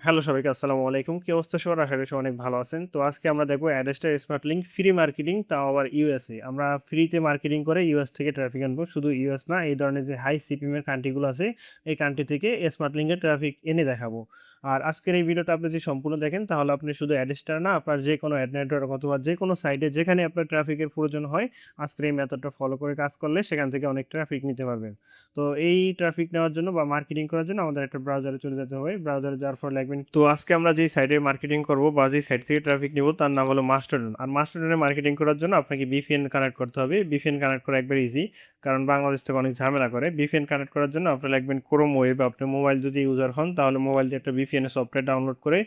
Hello সবাইকে আসসালামু আলাইকুম। কি অবস্থা সবার? আশা করি সবাই অনেক ভালো আছেন। তো আজকে আমরা দেখবো Adster smart link free marketing, তাও আবার ইউএসএ। আমরা ফ্রিতে মার্কেটিং করে ইউএস থেকে ট্রাফিক আনবো। শুধু ইউএস না, এই ধরনের যে হাই সিপিএম এর কান্ট্রিগুলো আছে, এই কান্ট্রি থেকে স্মার্ট লিঙ্কের ট্রাফিক এনে দেখাবো। আর আজকের এই ভিডিওটা আপনি যদি সম্পূর্ণ দেখেন তাহলে আপনি শুধু অ্যাডস্টার না, আপনার যে কোনো অ্যাড নেটওয়ার্ক অথবা যে কোনো সাইটে যেখানে আপনার ট্রাফিকের প্রয়োজন হয়, আজকের এই মেথডটা ফলো করে কাজ করলে সেখান থেকে অনেক ট্রাফিক নিতে পারবেন। তো এই ট্রাফিক নেওয়ার জন্য বা মার্কেটিং করার জন্য আমাদের একটা ব্রাউজারে চলে যেতে হবে। ব্রাউজারে যাওয়ার পর লিখবেন, তো আজকে আমরা যেই সাইটে মার্কেটিং করব বা যেই সাইট থেকে ট্রাফিক নিব তার নাম হলো মাস্টারডন। আর মাস্টারডনে মার্কেটিং করার জন্য আপনাকে ভিপিএন কানেক্ট করতে হবে। ভিপিএন কানেক্ট করা একবার ইজি, কারণ বাংলাদেশ থেকে অনেক ঝামেলা করে। ভিপিএন কানেক্ট করার জন্য আপনি লিখবেন ক্রোম ওয়েব। আপনি মোবাইল যদি ইউজার হন তাহলে মোবাইল দিয়ে একটা ভিপিএন সফটওয়্যার ডাউনলোড করে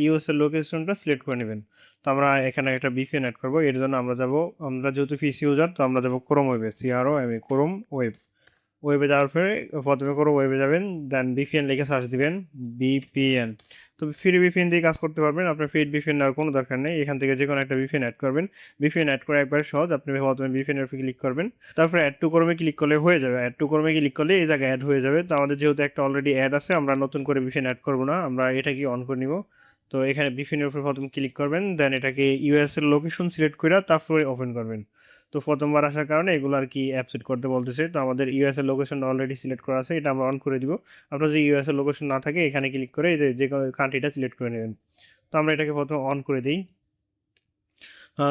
ইউএস এর লোকেশনটা সিলেক্ট করে নেবেন। তো আমরা এখানে একটা ভিপিএন অ্যাড করবো। এর জন্য আমরা যেহেতু পিসি ইউজার, তো আমরা যাবো ক্রোম ওয়েবে, CROM, ক্রোম ওয়েব। ওয়েবে যাওয়ার পরে প্রথমে করে ওয়েবে যাবেন, দেন ভিপিএন লিখে সার্চ দিবেন, ভিপিএন। তো ফ্রি ভিপিএন দিয়ে কাজ করতে পারবেন। আপনার পেইড ভিপিএন নেওয়ার কোনো দরকার নেই। এখান থেকে যে কোনো একটা ভিপিএন অ্যাড করবেন। ভিপিএন অ্যাড করা একবার সহজ। আপনি প্রথমে ভিপিএনের উপর ক্লিক করবেন, তারপরে অ্যাড টু ক্রমে ক্লিক করলে হয়ে যাবে। অ্যাড টু ক্রমে ক্লিক করলে এই জায়গায় অ্যাড হয়ে যাবে। তো আমাদের যেহেতু একটা অলরেডি অ্যাড আছে, আমরা নতুন করে ভিপিএন অ্যাড করবো না, আমরা এটাকে অন করে নিব। তো এখানে ভিপিএনের উপর প্রথমে ক্লিক করবেন, দেন এটাকে ইউএস এর লোকেশন সিলেক্ট করে তারপরে ওপেন করবেন। তো প্রথমবার আসার কারণে এগুলো আর কি অ্যাপসেট করতে বলতেছে। তো আমাদের ইউএস এর লোকেশন অলরেডি সিলেক্ট করা আছে, এটা আমরা অন করে দিব। আপনার যদি ইউএস এর লোকেশন না থাকে এখানে ক্লিক করে এই যে কোনো কান্ট্রিটা সিলেক্ট করে নেবেন। তো আমরা এটাকে প্রথমে অন করে দিই।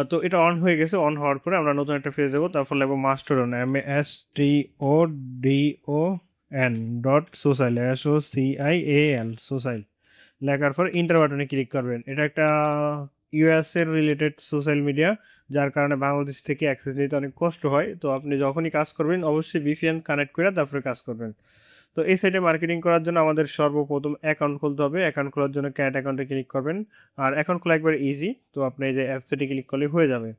তো এটা অন হয়ে গেছে। অন হওয়ার পরে আমরা নতুন একটা পেজ যাবো, তারপর লিখবো মাস্টারডন, MASTODON .সোসাইল, SOCIAL, সোসাইল। লেখার পর ইন্টার বাটনে ক্লিক করবেন। এটা একটা ইউএস এর রিলেটেড সোশ্যাল মিডিয়া, যার কারণে বাংলাদেশ থেকে অ্যাক্সেস নিতে অনেক কষ্ট হয়। তো আপনি যখনই কাজ করবেন অবশ্যই ভিপিএন কানেক্ট করে তারপরে কাজ করবেন। তো এই সাইটে মার্কেটিং করার জন্য আমাদের সর্বপ্রথম অ্যাকাউন্ট খুলতে হবে। অ্যাকাউন্ট খোলার জন্য ক্যাট অ্যাকাউন্টে ক্লিক করবেন। আর অ্যাকাউন্ট খোলা একবার ইজি। তো আপনি এই যে অ্যাপসে ক্লিক করলে হয়ে যাবে।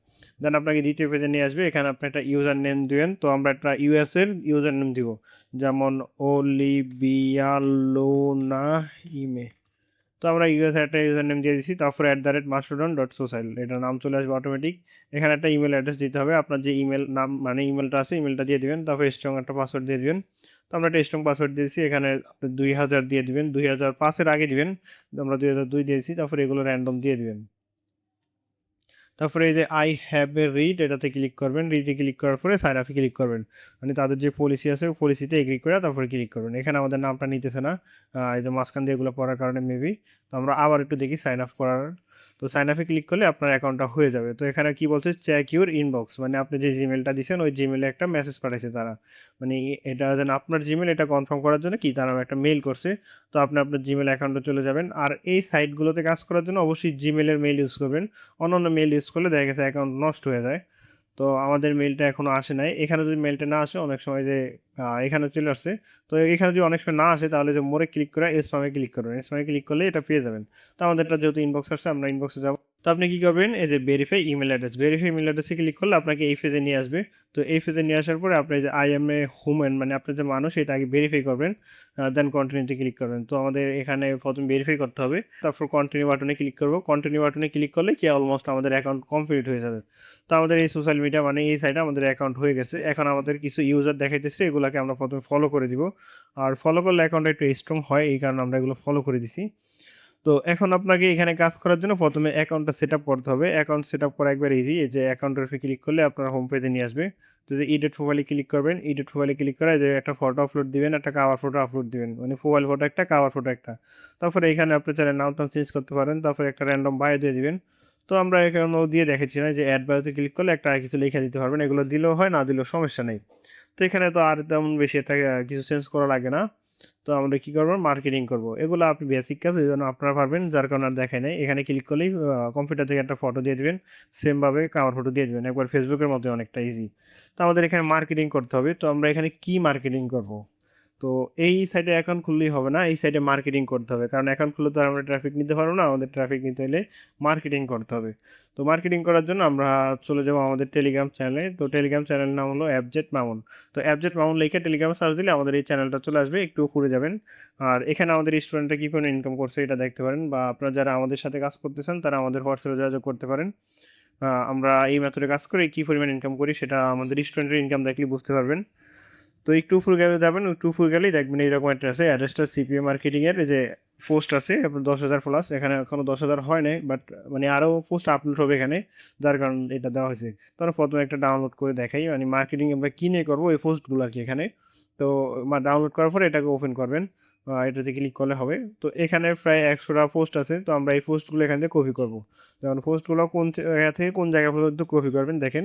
দেন আপনাকে দ্বিতীয় পেজে নিয়ে আসবে। এখানে আপনি একটা ইউজার নেম দিবেন। তো আমরা একটা ইউএস এর ইউজার নেম দিব, যেমন অলিভিয়া লোনা ইমে। তো আমরা ইউএস একটা ইউজার নেম দিয়ে দিচ্ছি, তারপরে @mastodon.social, এটা নাম চলে আসবে অটোমেটিক। এখানে একটা ইমেল অ্যাড্রেস দিতে হবে। আপনার যে ইমেল নাম মানে ইমেলটা আছে, ইমেলটা দিয়ে দিবেন। তারপরে স্ট্রং একটা পাসওয়ার্ড দিয়ে দিবেন। তো আমরা একটা স্ট্রং পাসওয়ার্ড দিয়েছি। এখানে আপনি 2000 দিয়ে দিবেন, 2005 এর আগে দিবেন। আমরা 2002 দিয়েছি। তারপরে এগুলো র্যান্ডম দিয়ে দিবেন। তারপরে এই যে আই হ্যাভ এ রিড, এটাতে ক্লিক করবেন। রিডে ক্লিক করার পরে সাইন আপে ক্লিক করবেন। মানে তাদের যে পলিসি আছে ওই পলিসিতে এগ্রি করে তারপরে ক্লিক করবেন। এখানে আমাদের নামটা নিতেছে না, এই যে মাঝখান দিয়ে এগুলো পড়ার কারণে মেবি। তো আমরা আবার একটু দেখি সাইন আপ করার। তো সাইন আপে ক্লিক করলে আপনার অ্যাকাউন্টটা হয়ে যাবে। তো এখানে কি বলছে, চেক ইউর ইনবক্স, মানে আপনি যে জিমেলটা দিচ্ছেন ওই জিমেলে একটা মেসেজ পাঠাইছে তারা। মানে এটা যেন আপনার জিমেল, এটা কনফার্ম করার জন্য কি তারা একটা মেইল করছে। তো আপনি আপনার জিমেল অ্যাকাউন্টে চলে যাবেন। আর এই সাইটগুলোতে কাজ করার জন্য অবশ্যই জিমেলের মেইল ইউজ করবেন। অন্যান্য মেইল ইউজ করলে দেখা গেছে অ্যাকাউন্ট নষ্ট হয়ে যায়। তো আমাদের মেইলটা এখনও আসে নাই। এখানে যদি মেইলটা না আসে, অনেক সময় যে এখানে চলে আসছে। তো এখানে যদি অনেক সময় না আসে তাহলে যে মোরে ক্লিক করে স্প্যামে ক্লিক করবেন। স্প্যামে ক্লিক করলে এটা পেয়ে যাবেন। তো আমাদেরটা যেহেতু ইনবক্স আসছে, আমরা ইনবক্সে যাব। তো আপনি কি করবেন, এই যে verify email address, verify email অ্যাড্রেসে ক্লিক করলে আপনাকে এই পেজে নিয়ে আসবে। তো এই পেজে নিয়ে আসার পরে আপনি যে আই এম এ হুম্যান, মানে আপনি যে মানুষ, এটা আগে ভেরিফাই করবেন। দেন কন্টিনিউতে ক্লিক করবেন। তো আমাদের এখানে প্রথমে ভেরিফাই করতে হবে। তারপর কন্টিনিউ বাটনে ক্লিক করব। কন্টিনিউ বাটনে ক্লিক করলে কি অলমোস্ট আমাদের অ্যাকাউন্ট কমপ্লিট হয়ে যাবে। তো আমাদের এই সোশ্যাল মিডিয়া মানে এই সাইটে আমাদের অ্যাকাউন্ট হয়ে গেছে। এখন আমাদের কিছু ইউজার দেখাইতেছে, এগুলাকে আমরা প্রথমে ফলো করে দিব। আর ফলো করলে অ্যাকাউন্টটা একটু স্ট্রং হয়, এই কারণে আমরা এগুলো ফলো করে দিছি। তো এখন আপনাকে এখানে কাজ করার জন্য প্রথমে অ্যাকাউন্টটা সেট আপ করতে হবে। অ্যাকাউন্ট সেট আপ করা একবার ইজি। এই যে অ্যাকাউন্টের উপরে ক্লিক করলে আপনার হোম পেজে নিয়ে আসবে। তো যে এডিট প্রোফাইলে ক্লিক করবেন। এডিট প্রোফাইলে ক্লিক করে যে একটা ফটো আপলোড দিবেন, একটা কাভার ফটো আপলোড দিবেন, মানে প্রোফাইল ফটো একটা, কাভার ফটো একটা। তারপরে এখানে আপনি চাইলে নাম টাম চেঞ্জ করতে পারেন। তারপরে একটা র্যান্ডম বায়ো দিয়ে দিবেন। তো আমরা এখানেও দিয়ে দেখেছি না যে অ্যাড বায়োতে ক্লিক করলে একটা কিছু লিখে দিতে পারবেন। এগুলো দিলেও হয়, না দিলেও সমস্যা নেই। তো এখানে তো আর তেমন বেশি একটা কিছু চেঞ্জ করা লাগে না। তো আমরা কি করবো, মার্কেটিং করব। এগুলো আপনি বেসিক কাজ, এই জন্য আপনারা পারবেন, যার কারণে আর দেখায় নাই। এখানে ক্লিক করলেই কম্পিউটার থেকে একটা ফটো দিয়ে দিবেন। সেমভাবে কাভার ফটো দিয়ে দিবেন, একবার ফেসবুকের মধ্যে অনেকটা ইজি। তো আমাদের এখানে মার্কেটিং করতে হবে। তো আমরা এখানে কি মার্কেটিং করব। তো এই সাইটে অ্যাকাউন্ট খুললেই হবে না, এই সাইটে মার্কেটিং করতে হবে। কারণ অ্যাকাউন্ট খুললে তো আর আমরা ট্রাফিক নিতে পারবো না, আমাদের ট্রাফিক নিতে হলে মার্কেটিং করতে হবে। তো মার্কেটিং করার জন্য আমরা চলে যাবো আমাদের টেলিগ্রাম চ্যানেলে। তো টেলিগ্রাম চ্যানেলের নাম হলো অ্যাবজেট মামুন। তো অ্যাবজেট মামুন লিখে টেলিগ্রামে সার্চ দিলে আমাদের এই চ্যানেলটা চলে আসবে, একটু ঘুরে যাবেন। আর এখানে আমাদের স্টুডেন্টরা কী পরিমাণ ইনকাম করছে এটা দেখতে পারেন, বা আপনারা যারা আমাদের সাথে কাজ করতেছেন তারা আমাদের হোয়াটসঅ্যাপে যোগাযোগ করতে পারেন। আমরা এই মেথডে কাজ করে কী পরিমাণ ইনকাম করি সেটা আমাদের স্টুডেন্টের ইনকাম দেখলে বুঝতে পারবেন। তো একটু উপরে গেলে যাবেন, একটু উপরে গেলেই দেখবেন এইরকম একটা আছে অ্যাড্রেসটা সিপিএ মার্কেটিংয়ের, এই যে পোস্ট আছে আপনার 10,000 প্লাস, এখানে এখনো 10,000 হয় নাই, বাট মানে আরও পোস্ট আপলোড হবে এখানে, যার কারণে এটা দেওয়া হয়েছে। তাহলে প্রথমে একটা ডাউনলোড করে দেখাই, মানে মার্কেটিং আমরা কী নিয়ে করবো এই পোস্টগুলো আর কি এখানে। তো ডাউনলোড করার পরে এটাকে ওপেন করবেন, এটাতে ক্লিক করলে হবে। তো এখানে প্রায় 100টা পোস্ট আছে, তো আমরা এই পোস্টগুলো এখান থেকে কপি করবো। যেমন পোস্টগুলো কোন জায়গা থেকে কোন জায়গা পর্যন্ত কপি করবেন দেখেন,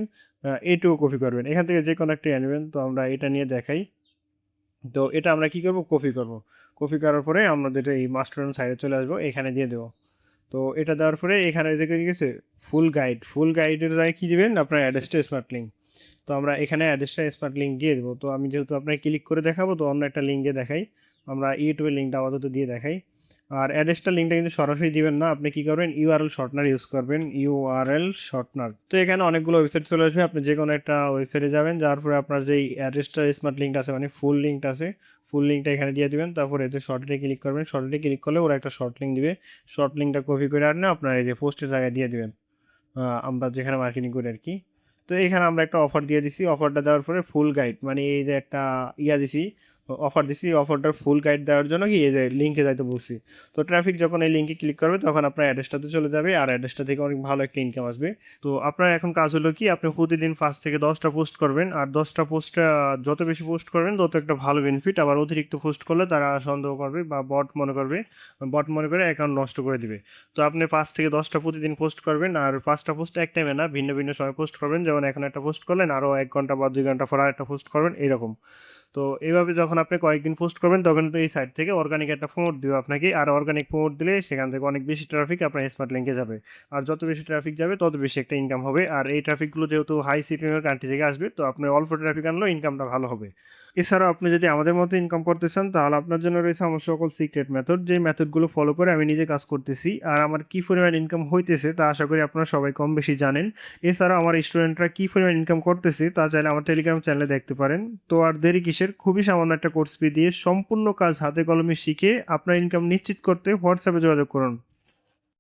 এইটুকু কপি করবেন, এখান থেকে যে কোনো একটা নেবেন। তো আমরা এটা নিয়ে দেখাই। তো এটা আমরা কী করবো, কপি করব। কপি করার পরে আমরা যেটা এই মাস্টার সাইডে চলে আসবো, এখানে দিয়ে দেবো। তো এটা দেওয়ার পরে এখানে দেখে গেছে ফুল গাইডের জায়গায় কী দেবেন, আপনার অ্যাড্রেসটা স্মার্ট লিঙ্ক। তো আমরা এখানে অ্যাড্রেসটা স্মার্ট লিঙ্ক দিয়ে দেবো। তো আমি যেহেতু আপনাকে ক্লিক করে দেখাবো, তো অন্য একটা লিঙ্ক দিয়ে দেখাই। আমরা ইউটিউবের লিঙ্কটা আপাতত দিয়ে দেখাই। আর অ্যাড্রেসটা লিঙ্কটা কিন্তু সরাসরি দিবেন না, আপনি কী করবেন, ইউআরএল শর্টনার ইউজ করবেন, ইউআরএল শর্টনার। তো এখানে অনেকগুলো ওয়েবসাইট চলে আসবে, আপনি যে কোনো একটা ওয়েবসাইটে যাবেন, যাওয়ার পরে আপনার যেই অ্যাড্রেসটা স্মার্ট লিঙ্কটা আছে, মানে ফুল লিঙ্কটা আছে, ফুল লিঙ্কটা এখানে দিয়ে দেবেন। তারপরে এতে শর্টে ক্লিক করবেন, শর্টে ক্লিক করলে ওরা একটা শর্ট লিঙ্ক দিবে, শর্ট লিঙ্কটা কপি করে আনে আপনার এই যে পোস্টের জায়গায় দিয়ে দেবেন, আমরা যেখানে মার্কেটিং করি আর কি। তো এখানে আমরা একটা অফার দিয়ে দিছি, অফারটা দেওয়ার পরে ফুল গাইড, মানে এই যে একটা দিছি, অফার দিছি, অফারটার ফুল গাইড দেওয়ার জন্য কি এই যে লিঙ্কে যাইতে বলছি। তো ট্রাফিক যখন এই লিঙ্কে ক্লিক করবে তখন আপনার অ্যাড্রেসটাতে চলে যাবে, আর অ্যাড্রেসটা থেকে অনেক ভালো একটা ইনকাম আসবে। তো আপনার এখন কাজ হলো কি, আপনি প্রতিদিন 5 থেকে 10টা পোস্ট করবেন, আর 10টা পোস্টটা যত বেশি পোস্ট করবেন তত একটা ভালো বেনিফিট। আবার অতিরিক্ত পোস্ট করলে তারা সন্দেহ করবে বা বট মনে করে অ্যাকাউন্ট নষ্ট করে দিবে। তো আপনি 5 থেকে 10টা প্রতিদিন পোস্ট করবেন, আর 5টা পোস্ট এক টাইমে না, ভিন্ন ভিন্ন সময় পোস্ট করবেন। যেমন এখন একটা পোস্ট করলেন, আরও 1 ঘন্টা বা 2 ঘন্টা পর একটা পোস্ট করবেন, এরকম। তো এইভাবে যখন আপনি কয়েকদিন পোস্ট করবেন তখন তো এই সাইট থেকে অর্গানিক একটা প্রমোট দিবে আপনাকে, আর অর্গানিক প্রমোট দিলে সেখান থেকে অনেক বেশি ট্রাফিক আপনার স্মার্ট লিঙ্কে যাবে। আর যত বেশি ট্রাফিক যাবে তত বেশি একটা ইনকাম হবে। আর এই ট্রাফিকগুলো যেহেতু হাই সিপিএমের কান্ট্রি থেকে আসবে, তো আপনার অল্প ট্রাফিক আনলেও ইনকামটা ভালো হবে। এছাড়াও আপনি যদি আমাদের মতো ইনকাম করতে চান, তাহলে আপনার জন্য রয়েছে আমার সকল সিক্রেট মেথড, যে মেথডগুলো ফলো করে আমি নিজে কাজ করতেছি। আর আমার কী পরিমাণ ইনকাম হইতেছে তা আশা করি আপনারা সবাই কম বেশি জানেন। এছাড়াও আমার স্টুডেন্টরা কী পরিমাণ ইনকাম করতেছে তা চাইলে আমার টেলিগ্রাম চ্যানেলে দেখতে পারেন। তো আর দেরি কিসের, খুবই সামান্য একটা কোর্স ফি দিয়ে সম্পূর্ণ কাজ হাতে কলমে শিখে আপনার ইনকাম নিশ্চিত করতে হোয়াটসঅ্যাপে যোগাযোগ করুন।